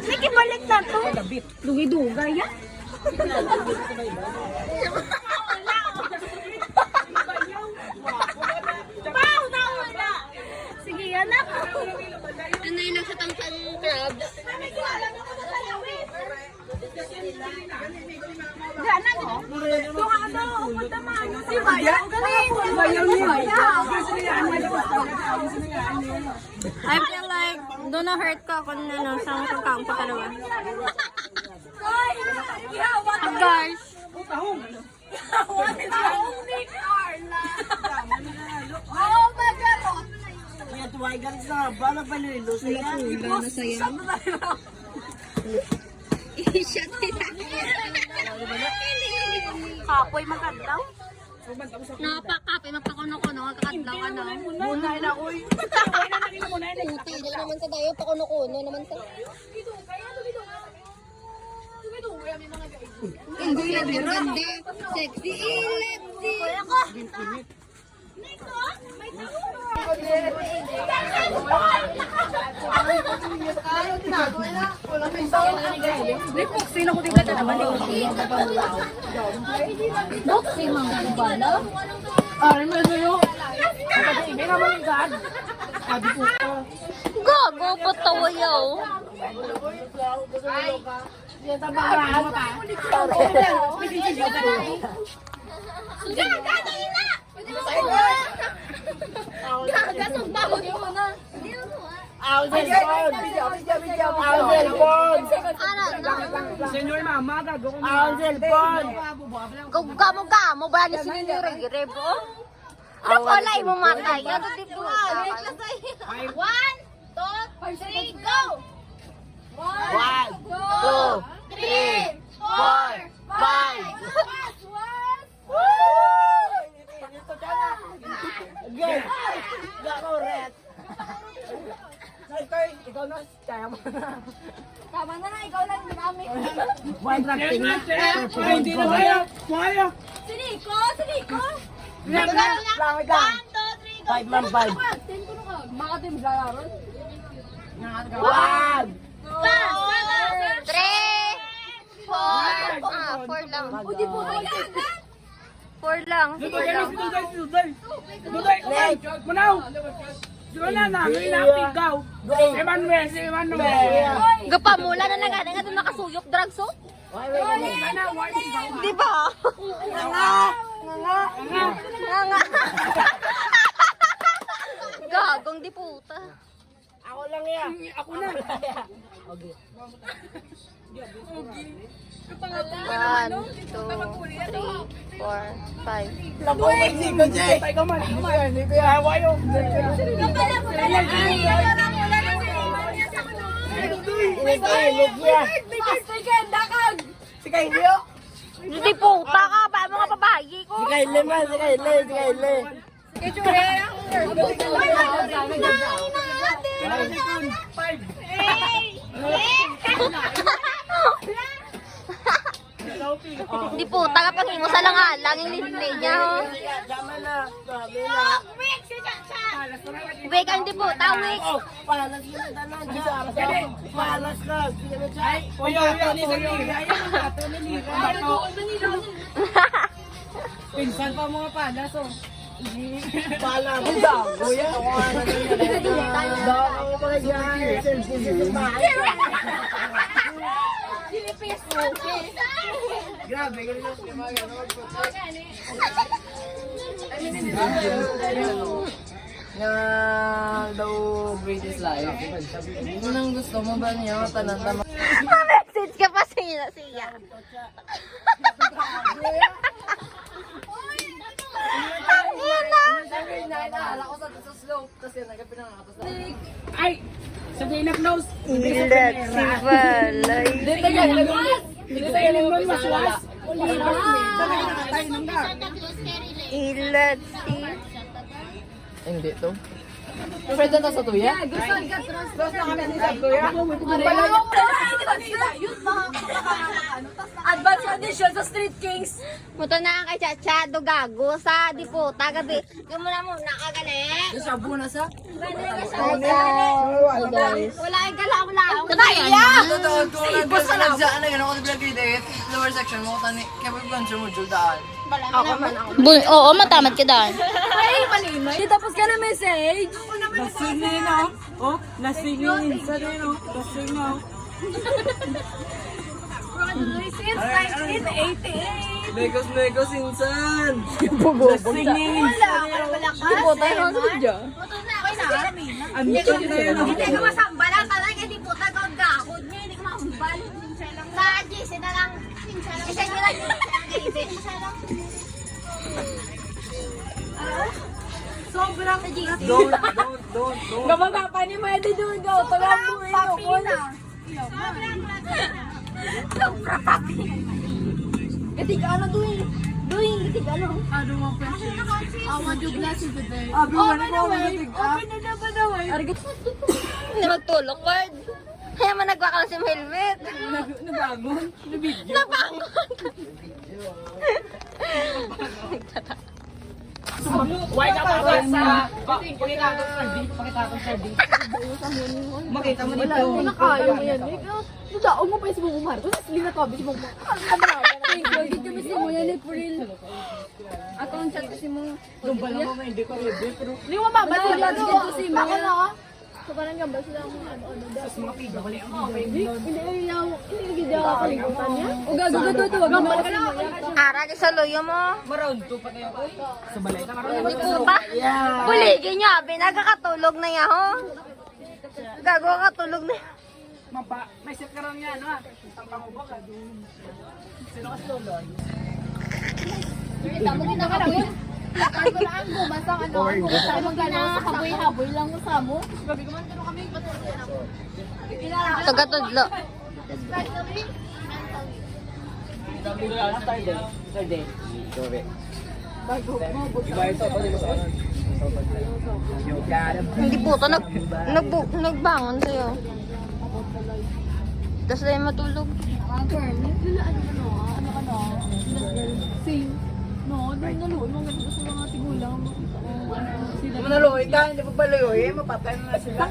Sige, balik na to. Dugay-dugay yan. Sige, yan na. Ano yun lang sa tangkang crabs? Gana mo? Kung ano, punta mo ano si Bayaw. Bayaw niya. I feel like doon na-hurt ko kung ano, sa pagkaon ko talaga. At guys, Kapoy magkadlaw. napakapi, magpakuno-kuno, magkakadlaw, ano. Muna na ko. Puti, di naman sa dayo, pakuno-kuno naman sa... Hindi na ganda, sexy, lefty. Boxing ako din ka naman. Boxing mga bala. Gago, patawa yaw. Senyor mama, gago ko. Gamo ba ni sinilire po? Ano wala mo matay? Ano dito? 1, 2, 3, go! 1, 2, 3, 4, 5. Again. Gako red. Ikaw na, kaya mo na. Tama na, ikaw lang ginamit. White rafting na. Hindi na kaya. Kaya. Siniko! Lang, wait lang. 5 man 5. Mga team galaron. 1, 3, 4. 4 lang. 4 lang. Duday, Manaw. Wala na, may napigaw. Emmanuel, si Emmanuel. Gapamula na nga doon nakasuyok drugs oh. Di ba? Nga. Gagong di puta. ako lang yan. Ako na. Okay. 1, 2, 3, 4, 5. Labo mo si ko, Jay. Ikaw man. Hindi ko yawa yung. Si Kailio. Di puta ka ba mga babayi ko? Si Kaile man, si Kaile. Di puta ka pag mo sa lang yung lilinay niya oh. Tama na. Sabi na. Wake ang di puta, wake. Oh, palas na tanan dyan. Palas na. Sige na dyan. Oyo, ni sa Lira. Ato ni Lira. Pinsan pa mga palas oh. Pala mo daw. Kuya. Daw ako pa dyan. Grabe, ganun yung mga nga daw greatest life. Unang gusto mo ba niya tanan tama? Ma-message ka pa siya. Ang ina. Naalala ko sa slope kasi nagpinangatos na. Ay! Sabihin na close. Ilat si Balay. Hindi sa ilang mo maswas. Ilat si... Hindi to. Friend na sa tuya? Advance audition sa Street Kings. Muto na ang kay Chacha, gago sa diputa gabi. Yung muna muna ka gani. Sabu na sa? Wala ay galaw-law. Totoo ko nag-saan na gano'n ako nag-grade lower section mo tani kaya mag-lunch mo Juldaan. Oo, matamad ka dahil. Di tapos ka na message. Lasingin na. Oh, lasingin. Sana yun, oh. Lasing na. Since 1988. Negos insan! Lasingin. Diputa yun sa dya. Ano na yun? Hindi ko masambal ang talaga, hindi po tagad gahod niya, hindi ko masambal. Sa GC na lang. Isa nyo lang Sobrang GC. Don't. Gamaga pa ni Medi doon daw. Tagang mo ino. Sobrang papi. Gatig ano doon? Doon, gatig ano? Abi, wala ko ako natig. Hindi magtulog, Ward. Kaya man nagwakalan si helmet. Nabangon. Nabigyan. Nabangon. Why ka pa sa... Pakita ko sa D. Pakita ko sa D. Makita mo dito. Kaya mo yan. Daon mo pa yung sibong umar. Tapos lina to, sibong umar. Dito mo si mo yan, April. Ako ang chat kasi mo. Lumba lang ako, hindi ko ready. Pero... Hindi mo mabalik dito si mo. Baka na. So parang gamba sila mo ano. Tapos makita ko lang ako. Hindi ayaw. Hindi ayaw ako kalimutan niya. O gagawin to. Wag mo kasi mo. Ara, di sa luyo mo. Maround 2 pa tayo ko. Sa balay ka karoon. Hindi po ba? Puligin niya, nagkakatulog na yan, ho. Gago katulog na yan. Mapa, may set ka rin yan, ha? Ang pangubok, ha? Sino ka tulog? Kita mo kinakaboy. Ako na ang bumasa ano. Ano gano'n sa kaboy-haboy lang mo sa mo. Sabi ko man pero kami Tagatudlo. Saturday. Iba ito, pwede mo sa kanan. You gotta be. Hindi po ito, nagbangon sa'yo. Tapos tayo matulog. Same. No, naluoy mo ganito sa mga tigulang. Manaluoy ka, hindi pa paluoy, mapatay na sila.